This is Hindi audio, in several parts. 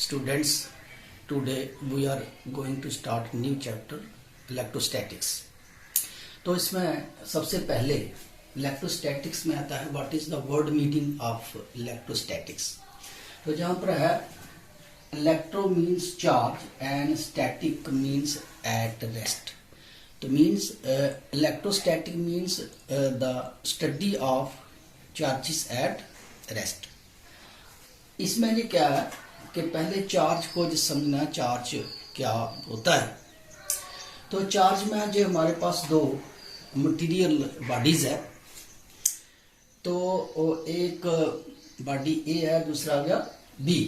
Students, today we are going to start new chapter electrostatics. तो इसमें सबसे पहले इलेक्ट्रोस्टैटिक्स में आता है what is the word meaning of electrostatics. तो जहाँ पर है electro means charge and static means at rest. तो means electrostatic means the study of charges at rest. इसमें ये क्या है कि पहले चार्ज को जो समझना चार्ज क्या होता है। तो चार्ज में जो हमारे पास दो मटेरियल बॉडीज है, तो एक बॉडी ए है, दूसरा हो गया बी।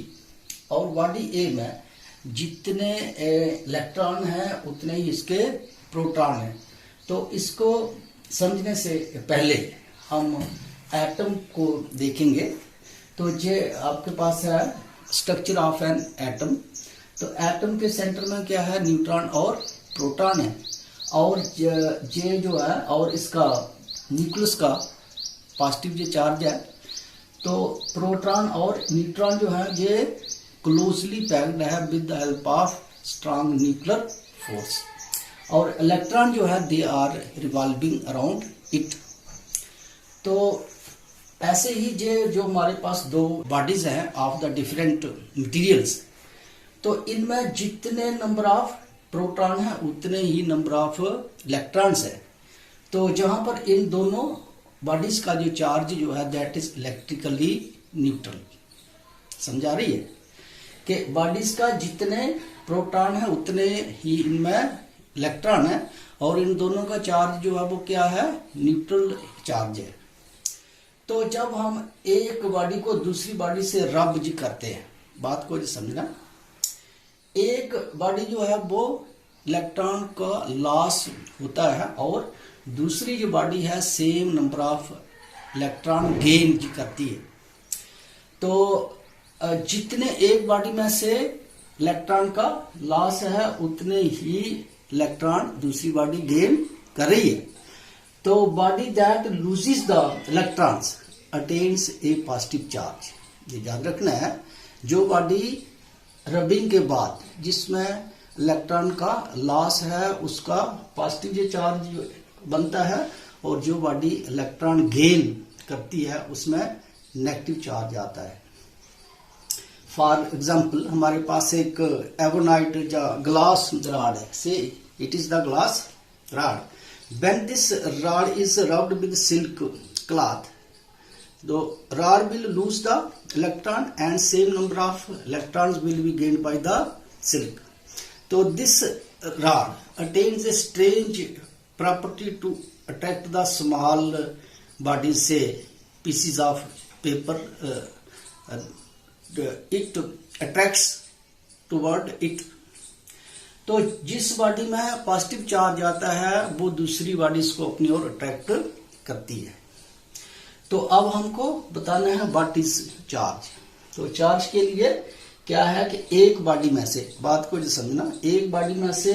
और बॉडी ए में जितने इलेक्ट्रॉन हैं उतने ही इसके प्रोटॉन हैं। तो इसको समझने से पहले हम एटम को देखेंगे। तो ये आपके पास है स्ट्रक्चर ऑफ एन एटम। तो एटम के सेंटर में क्या है, न्यूट्रॉन और प्रोटॉन है। और ये जो है और इसका न्यूक्लियस का पॉजिटिव जो चार्ज है। तो प्रोटॉन और न्यूट्रॉन जो है ये क्लोजली पैक्ड है with the help of strong nuclear force. और इलेक्ट्रॉन जो है they are revolving around it. तो ऐसे ही जो हमारे पास दो बॉडीज हैं ऑफ द डिफरेंट मटेरियल्स, तो इनमें जितने नंबर ऑफ प्रोटॉन है उतने ही नंबर ऑफ इलेक्ट्रॉन्स है। तो जहां पर इन दोनों बॉडीज का जो चार्ज जो है दैट इज इलेक्ट्रिकली न्यूट्रल। समझा रही है कि बॉडीज का जितने प्रोटॉन है उतने ही इनमें इलेक्ट्रॉन है, और इन दोनों का चार्ज जो है वो क्या है, न्यूट्रल चार्ज है। तो जब हम एक बॉडी को दूसरी बॉडी से रब जी करते हैं, बात को समझना, एक बॉडी जो है वो इलेक्ट्रॉन का लॉस होता है और दूसरी जो बॉडी है same number of electron gain जी करती है। तो जितने एक बॉडी में से इलेक्ट्रॉन का लॉस है उतने ही इलेक्ट्रॉन दूसरी बॉडी गेन कर रही है। तो body that loses the electrons attains a positive charge. ये याद रखना है, जो बॉडी रबिंग के बाद जिसमें इलेक्ट्रॉन का लॉस है उसका पॉजिटिव जो चार्ज बनता है, और जो बॉडी इलेक्ट्रॉन गेन करती है उसमें नेगेटिव चार्ज आता है। फॉर एग्जाम्पल हमारे पास एक एवोनाइट या ग्लास रॉड है, से it is the glass rod. When this rod is rubbed with silk cloth, the rod will lose the electron and same number of electrons will be gained by the silk. So this rod attains a strange property to attract the small bodies, say pieces of paper. It attracts toward it. तो जिस बॉडी में पॉजिटिव चार्ज आता है वो दूसरी बॉडीज को अपनी ओर अट्रैक्ट करती है। तो अब हमको बताना है व्हाट इज चार्ज। तो चार्ज के लिए क्या है कि एक बॉडी में से, बात को जो समझना, एक बॉडी में से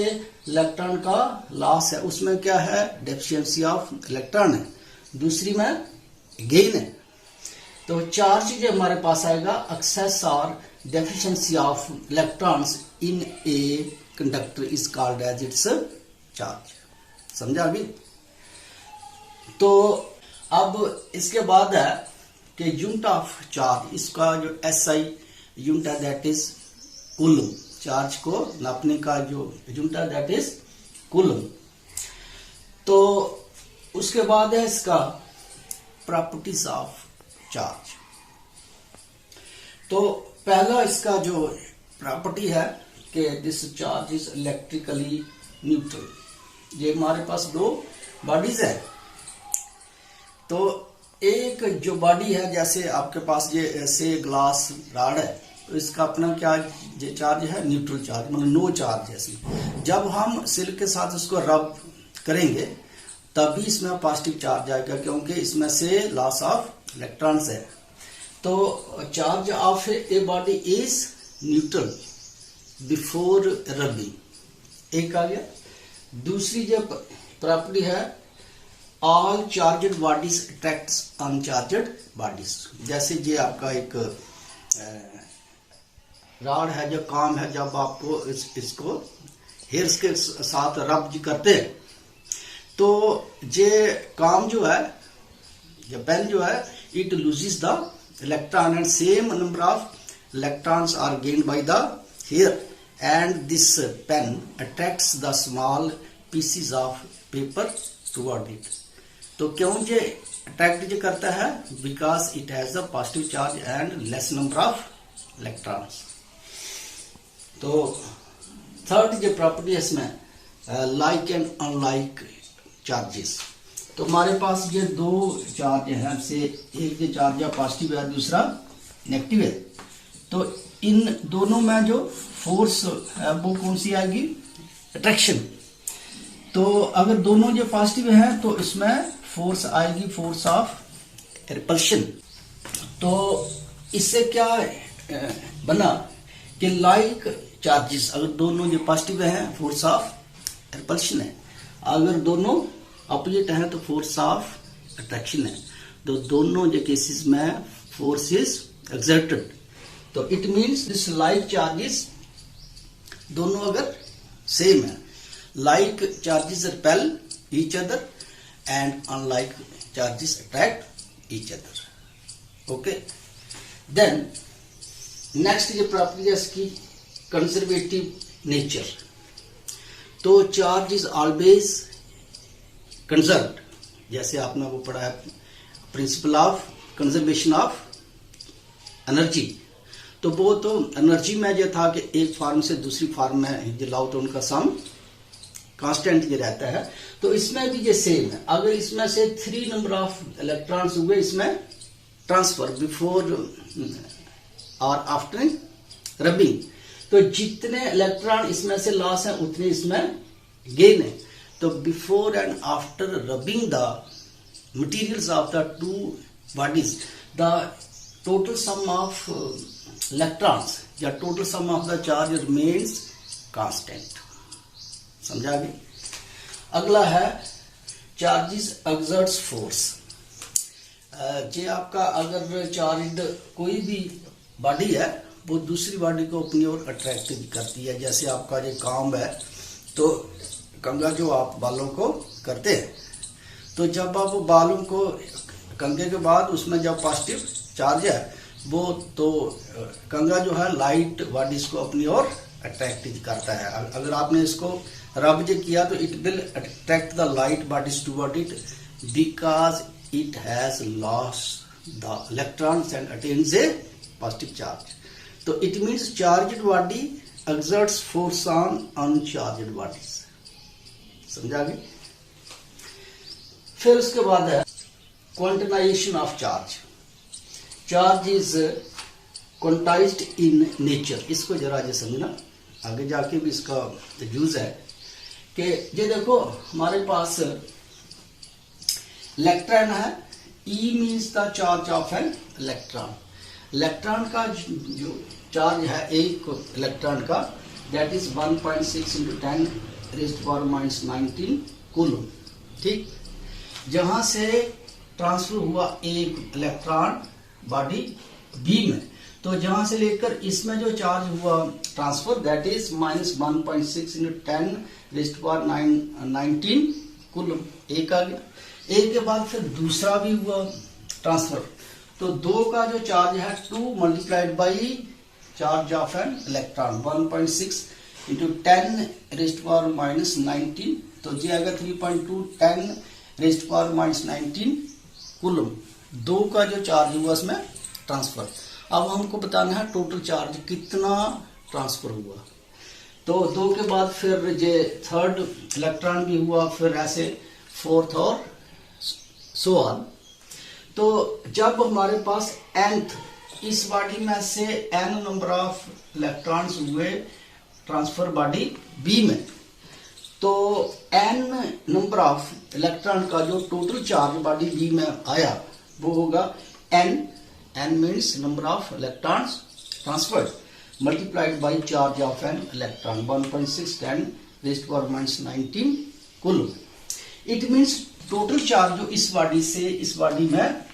इलेक्ट्रॉन का लॉस है, उसमें क्या है, डेफिशिएंसी ऑफ इलेक्ट्रॉन है, दूसरी में गेन है। तो चार्ज जो हमारे पास आएगा एक्सेस और deficiency of electrons in a conductor is called as its charge. समझा अभी? तो अब इसके बाद है कि यूनिट ऑफ चार्ज, इसका जो एसआई यूनिट है दैट इज कूलम। चार्ज को नापने का जो यूनिट है दैट इज कूलम। तो उसके बाद है इसका प्रॉपर्टीज ऑफ चार्ज। तो पहला इसका जो प्रॉपर्टी है कि this charge is electrically neutral. ये हमारे पास दो बॉडीज है। तो एक जो बॉडी है, जैसे आपके पास ये ऐसे ग्लास रॉड है, तो इसका अपना क्या ये चार्ज है, न्यूट्रल चार्ज, मतलब नो चार्ज है। जब हम सिल्क के साथ उसको रब करेंगे तभी इसमें पॉजिटिव चार्ज आएगा, क्योंकि इसमें से लॉस ऑफ इलेक्ट्रॉन्स है। तो charge of a body is neutral before rubbing, एक आ गया। दूसरी जो प्रॉपर्टी है, all charged bodies attracts uncharged bodies. जैसे ये आपका एक राड है जो काम है, जब आपको इसको हेयर्स के साथ रब करते हैं तो ये काम जो है, ये पेन जो है, it loses the electron and same number of electrons are gained by the hair and this pen attracts the small pieces of paper toward it. तो क्यों ये अट्रैक्ट जो करता है? Because it has the positive charge and less number of electrons. तो थर्ड जो प्रॉपर्टी है इसमें लाइक एंड अनलाइक चार्जेस। तो हमारे पास ये दो चार्ज हैं, से एक जो चार्ज है पॉजिटिव है, दूसरा नेगेटिव है। तो इन दोनों में जो फोर्स है वो कौन सी आएगी? अट्रैक्शन। तो अगर दोनों जो पॉजिटिव हैं तो इसमें फोर्स आएगी फोर्स ऑफ रिपल्शन। तो इससे क्या बना कि लाइक चार्जेस, अगर दोनों जो पॉजिटिव हैं फोर्स ऑफ रिपल्शन है, अगर दोनों अपोजिट है तो फोर्स ऑफ अट्रैक्शन है। तो दोनों जो केसेस में फोर्स इज एक्सर्टेड। तो it means this like charges दोनों अगर सेम है, like charges repel each other and unlike charges attract each other. Okay, then next ये प्रॉपर्टी है इसकी कंजर्वेटिव नेचर। तो चार्ज इज ऑलवेज कंजर्व्ड, जैसे आपने वो पढ़ा है principle of conservation of energy. तो वो तो एनर्जी में जो था कि एक फॉर्म से दूसरी फॉर्म में जो लाओ तो उनका सम कांस्टेंट ये रहता है। तो इसमें भी ये सेम है। अगर इसमें से 3 नंबर ऑफ इलेक्ट्रॉन्स हुए इसमें ट्रांसफर बिफोर और आफ्टर रबिंग, तो जितने इलेक्ट्रॉन इसमें से लॉस है उतने इसमें गेन है। तो before and after rubbing the materials of the two bodies, the total sum of electrons या total sum of the charge remains constant. समझा गया? अगला है चार्जेस एक्सर्ट्स फोर्स। जे आपका अगर चार्ज कोई भी बॉडी है वो दूसरी बॉडी को अपनी ओर अट्रैक्ट करती है। जैसे आपका जो काम है, तो कंघा जो आप बालों को करते हैं, तो जब आप बालों को कंघे के बाद उसमें जब पॉजिटिव चार्ज है वो, तो कंघा जो है लाइट बॉडीज को अपनी ओर अट्रैक्ट करता है। अगर आपने इसको रब जो किया तो it will attract the light bodies toward it because it has lost the electrons and attains a positive charge. तो it means charged body exerts force on uncharged bodies. समझा गया? फिर उसके बाद है quantization of charge. Charge is quantized in nature. इसको जरा ये समझना, आगे जाके भी इसका यूज है कि ये देखो हमारे पास इलेक्ट्रॉन है, E means the charge of an electron. Electron का जो चार्ज है एक इलेक्ट्रॉन का, दैट इज 1.6 × 10⁻⁻19 कूलम। ठीक, जहां से ट्रांसफर हुआ एक इलेक्ट्रॉन बॉडी बी में, तो जहां से लेकर इसमें जो चार्ज हुआ ट्रांसफर, दैट इज -1.6 × 10⁻19 कूलम। एक आ गया। एक के बाद फिर दूसरा भी हुआ ट्रांसफर, तो 2 का जो चार्ज है 2 multiplied by charge of an electron 1.6 × 10⁻⁻19, तो ये आएगा 3.2 10⁻⁻19 कूलम। 2 का जो चार्ज हुआ इसमें ट्रांसफर। अब हमको बताना है टोटल चार्ज कितना ट्रांसफर हुआ। तो 2 के बाद फिर ये थर्ड इलेक्ट्रॉन भी हुआ, फिर ऐसे फोर्थ और सो ऑन। तो जब हमारे पास nth, इस बॉडी में से n नंबर ऑफ इलेक्ट्रॉन्स हुए ट्रांसफर बॉडी B में, तो n नंबर ऑफ इलेक्ट्रॉन का जो टोटल चार्ज बॉडी B में आया वो होगा n means number of electrons transferred multiplied by charge of an electron 1.6 10⁻⁻19 coulomb. It means total charge जो इस बॉडी से इस बॉडी में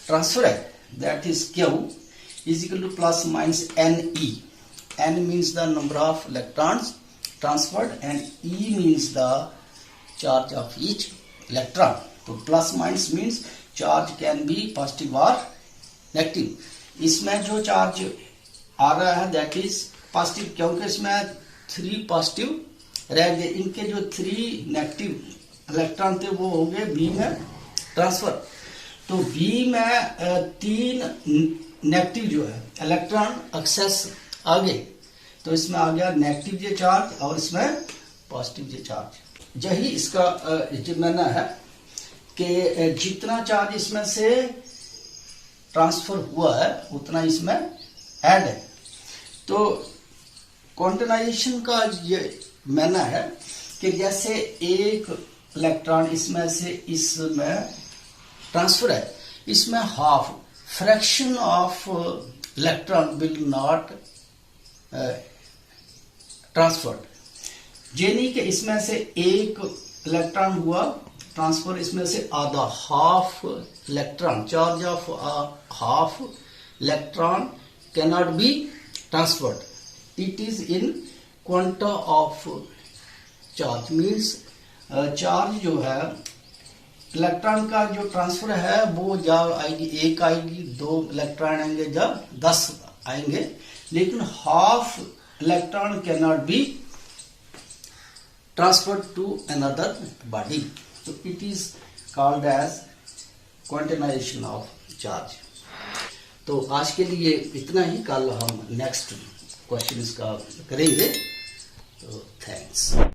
ट्रांसफर है, that is Q is equal to +- NE। n means the number of electrons transferred and E means the charge of each electron. तो plus minus means charge can be positive और नेगेटिव। इसमें जो चार्ज आ रहा है दैट इज पॉजिटिव, क्योंकि इसमें 3 पॉजिटिव रह गए। इनके जो 3 नेगेटिव इलेक्ट्रॉन थे वो हो गए बी में ट्रांसफर। तो बी में 3 नेगेटिव जो है इलेक्ट्रॉन एक्सेस आ गए, तो इसमें आ गया नेगेटिव ये चार्ज और इसमें पॉजिटिव ये चार्ज। यही इसका जो मानना है कि जितना चार्ज इसमें से ट्रांसफर हुआ है उतना इसमें ऐड है। तो क्वांटाइजेशन का ये मानना है कि जैसे एक इलेक्ट्रॉन इसमें से इसमें ट्रांसफर है, इसमें half fraction of electron will not transferred. यानी कि इसमें से एक इलेक्ट्रॉन हुआ ट्रांसफर, इसमें से आधा half electron, charge of half electron can not be transferred. It is in quanta of charge means charge जो है इलेक्ट्रॉन का जो ट्रांसफर है वो जब आएगी 1 आएगी, 2 इलेक्ट्रॉन आएंगे, जब 10 आएंगे, लेकिन half electron can not be transferred to another body. So it is called as quantization of charge। तो आज के लिए इतना ही, कल हम नेक्स्ट क्वेश्चन का करेंगे। तो थैंक्स।